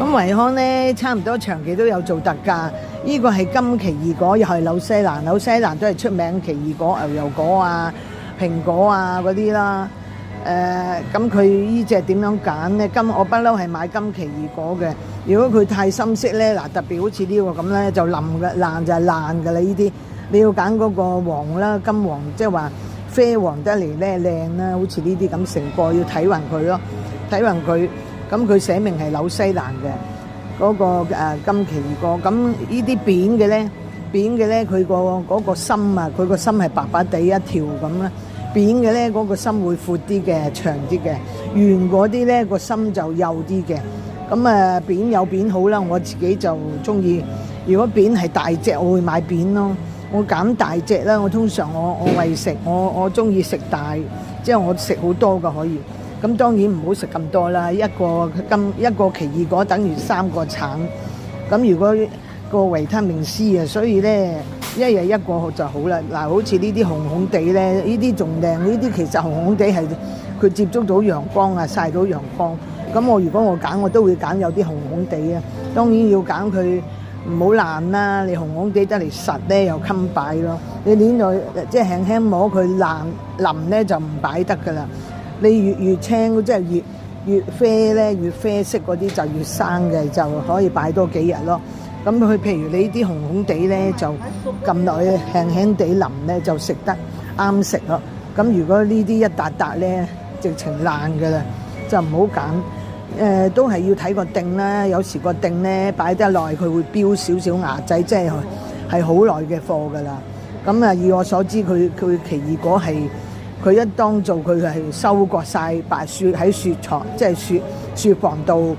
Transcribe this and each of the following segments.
咁維康咧差唔多長期都有做特價，呢個係金奇異果，又係紐西蘭都係出名奇異果、牛油果啊、蘋果啊嗰啲啦。咁佢呢隻點樣揀咧？我不嬲係買金奇異果嘅。如果佢太深色咧，嗱特別好似呢個咁咧就腍嘅，爛就係爛㗎啦。呢啲你要揀嗰個黃啦，金黃即係話啡黃得嚟咧靚啦，好似呢啲咁成個要睇勻佢咯，睇勻佢。咁佢寫明係紐西蘭嘅嗰個金奇異果。咁呢啲扁嘅咧，佢嗰個心啊，佢個心係白白地一條咁啦。扁嘅咧，嗰個心會闊啲嘅，長啲嘅；圓嗰啲咧，個心就幼啲嘅。咁扁有扁好啦，我自己就中意。如果扁係大隻，我會買扁咯。我揀大隻啦，我通常我為食，我中意食大，即係我食好多㗎可以。咁當然唔好食咁多啦，一個奇異果等於3個橙。咁如果個維他命 C 啊，所以咧一日一個就好啦。嗱，好似呢啲紅紅地咧，呢啲仲靚。呢啲其實紅紅地係佢接觸到陽光啊，曬到陽光。咁如果我揀，我都會揀有啲紅紅地啊。當然要揀佢唔好爛啦。你紅紅地得嚟實咧又襟擺咯。你捏落即係輕輕摸佢爛腍咧就唔擺得噶啦。你越青即係越啡咧，越啡色嗰啲就越生嘅，就可以擺多幾日咯。咁佢譬如你啲紅紅地咧，就撳落去輕輕地腍咧，就食得啱食咯。咁如果呢啲一笪笪咧，直情爛噶啦，就唔好揀。都係要睇個定啦。有時個定咧擺得耐，佢會飆少少芽仔，即係好耐嘅貨噶啦。咁以我所知，佢奇異果係。佢一當做佢係收割晒白雪喺雪藏，即係雪房度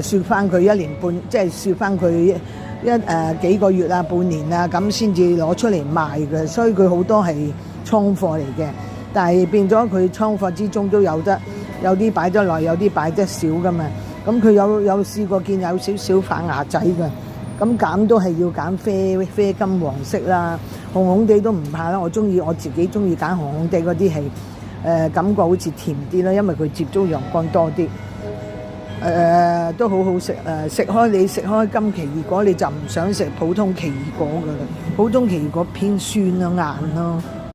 雪翻佢1年半，即係雪翻佢幾個月啊、半年啊，咁先至攞出嚟賣嘅。所以佢好多係倉貨嚟嘅，但係變咗佢倉貨之中都有啲擺得耐，有啲擺得少噶嘛。咁佢有試過見有少少發芽仔嘅，咁揀都係要揀啡金黃色啦。紅紅地都唔怕啦，我自己中意揀紅紅地嗰啲係感覺好似甜啲啦，因為佢接觸陽光多啲。都好好食。食開金奇異果你就唔想食普通奇異果噶啦，普通奇異果偏酸咯、硬咯。